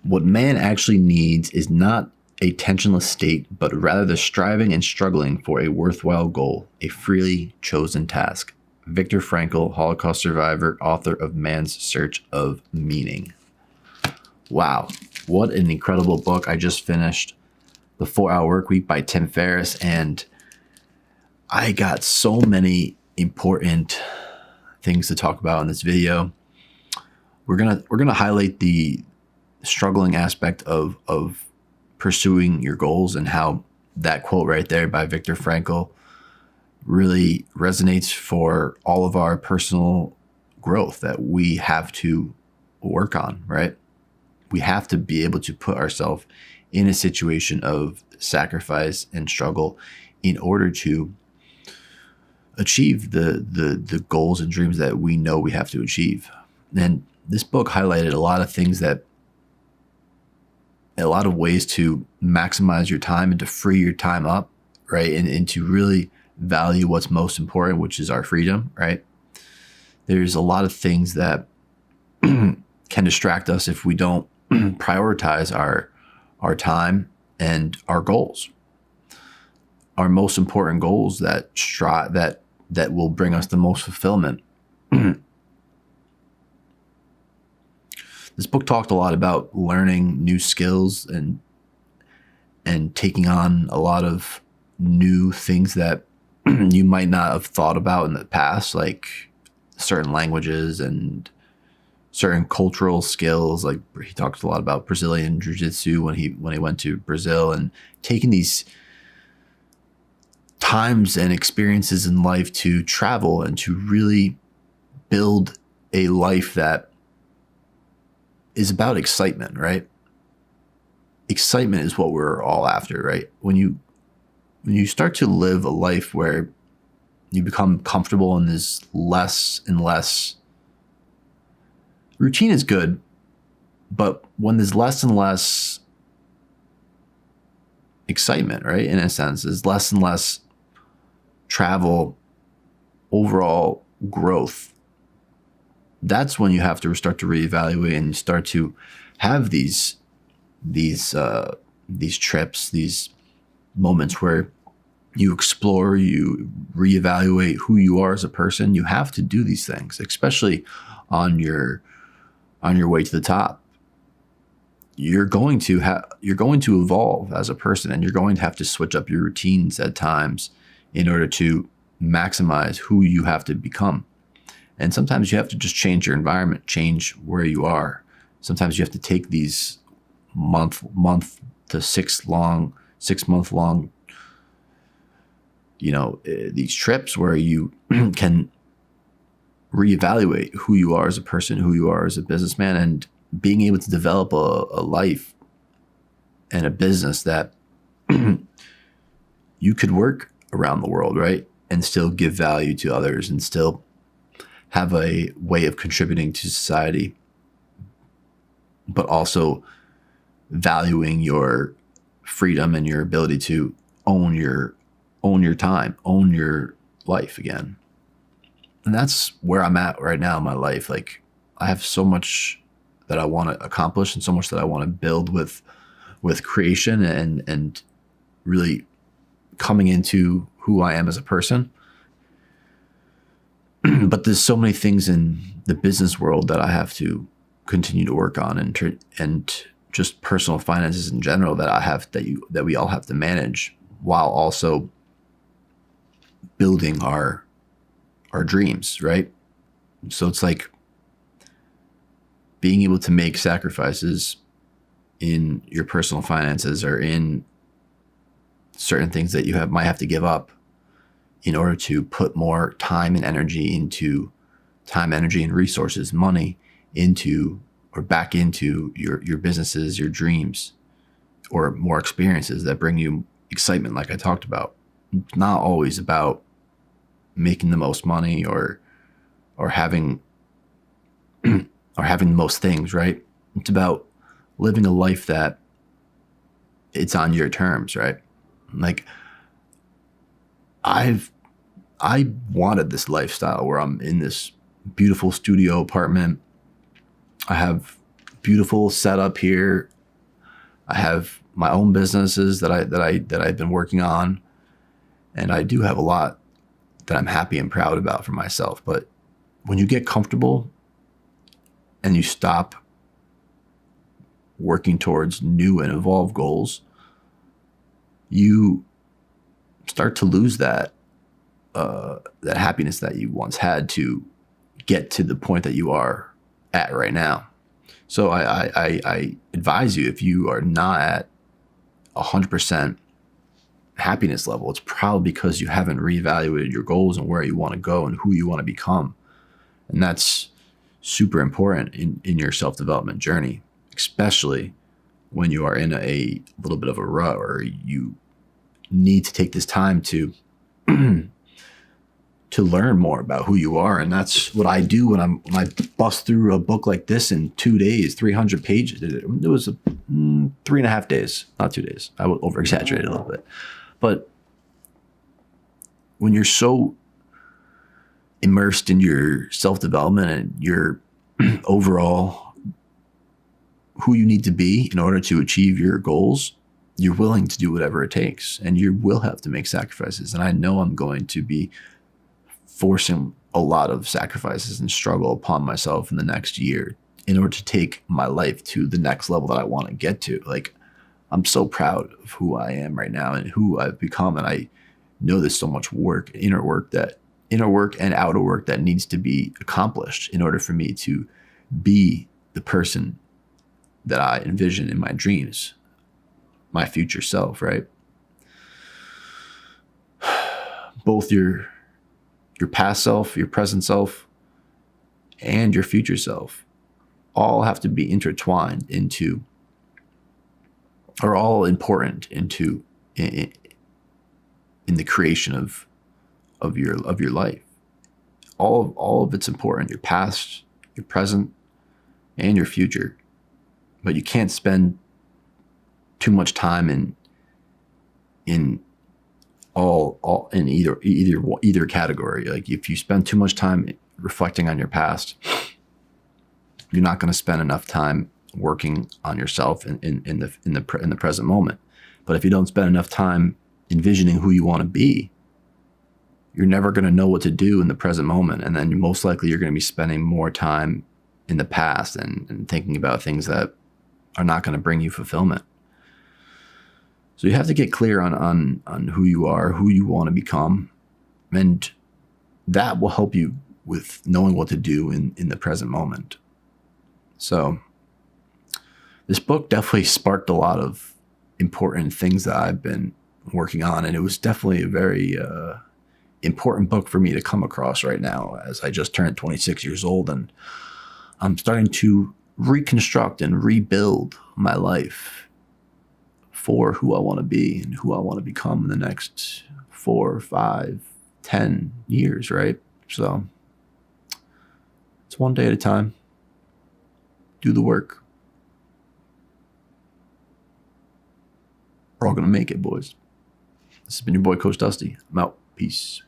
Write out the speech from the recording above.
What man actually needs is not a tensionless state, but rather the striving and struggling for a worthwhile goal, a freely chosen task. Viktor Frankl, Holocaust survivor, author of Man's Search of Meaning. Wow, what an incredible book. I just finished The 4-Hour Workweek by Tim Ferriss, and I got so many important things to talk about in this video. We're gonna highlight the struggling aspect of pursuing your goals, and how that quote right there by Viktor Frankl really resonates for all of our personal growth that we have to work on, right? We have to be able to put ourselves in a situation of sacrifice and struggle in order to achieve the goals and dreams that we know we have to achieve. And this book highlighted a lot of things, that a lot of ways to maximize your time and to free your time up, right? And to really value what's most important, which is our freedom, right? There's a lot of things that can distract us if we don't prioritize our time and our goals. Our most important goals that will bring us the most fulfillment. This book talked a lot about learning new skills and taking on a lot of new things that you might not have thought about in the past, like certain languages and certain cultural skills. Like he talked a lot about Brazilian jiu-jitsu when he went to Brazil, and taking these times and experiences in life to travel and to really build a life that is about excitement, right? Excitement is what we're all after, right? When you start to live a life where you become comfortable and there's less and less, routine is good, but when there's less and less excitement, right? In a sense, there's less and less travel, overall growth. That's when you have to start to reevaluate and start to have these trips, these moments where you explore, you reevaluate who you are as a person. You have to do these things, especially on your way to the top. You're going to evolve as a person, and you're going to have to switch up your routines at times in order to maximize who you have to become. And sometimes you have to just change your environment, change where you are. Sometimes you have to take these month to 6 month long, these trips where you can reevaluate who you are as a person, who you are as a businessman, and being able to develop a life and a business that you could work around the world, right? And still give value to others and still have a way of contributing to society, but also valuing your freedom and your ability to own your time, own your life again. And that's where I'm at right now in my life. Like, I have so much that I want to accomplish and so much that I want to build with creation and really coming into who I am as a person. But there's so many things in the business world that I have to continue to work on, and just personal finances in general that we all have to manage, while also building our dreams, right? So it's like being able to make sacrifices in your personal finances or in certain things that you might have to give up in order to put more time and energy and resources, money into, or back into your businesses, your dreams, or more experiences that bring you excitement, like I talked about. It's not always about making the most money or having the most things, right? It's about living a life that it's on your terms, right? Like, I wanted this lifestyle where I'm in this beautiful studio apartment. I have beautiful setup here. I have my own businesses that I've been working on, and I do have a lot that I'm happy and proud about for myself. But when you get comfortable and you stop working towards new and evolved goals, you start to lose that happiness that you once had to get to the point that you are at right now. So I advise you, if you are not at 100% happiness level, it's probably because you haven't reevaluated your goals and where you want to go and who you want to become. And that's super important in your self-development journey, especially when you are in a little bit of a rut, or you need to take this time to to learn more about who you are. And that's what I do when I bust through a book like this in 2 days, 300 pages. It was 3.5 days, not 2 days. I will over exaggerate a little bit. But when you're so immersed in your self-development and your overall who you need to be in order to achieve your goals, you're willing to do whatever it takes, and you will have to make sacrifices. And I know I'm going to be forcing a lot of sacrifices and struggle upon myself in the next year in order to take my life to the next level that I want to get to. Like, I'm so proud of who I am right now and who I've become. And I know there's so much work, inner work and outer work that needs to be accomplished in order for me to be the person that I envision in my dreams, my future self, right? Both your past self, your present self, and your future self all have to be intertwined into, are all important in the creation of your life. All of it's important: your past, your present, and your future. But you can't spend too much time in all in either category. Like, if you spend too much time reflecting on your past, you're not going to spend enough time working on yourself in the present moment. But if you don't spend enough time envisioning who you want to be, you're never going to know what to do in the present moment. And then most likely you're going to be spending more time in the past and thinking about things that are not going to bring you fulfillment. So you have to get clear on who you are, who you want to become, and that will help you with knowing what to do in the present moment. So this book definitely sparked a lot of important things that I've been working on, and it was definitely a very important book for me to come across right now, as I just turned 26 years old and I'm starting to reconstruct and rebuild my life for who I want to be and who I want to become in the next 4, 5, 10 years, right? So it's one day at a time. Do the work. We're all going to make it, boys. This has been your boy, Coach Dusty. I'm out. Peace.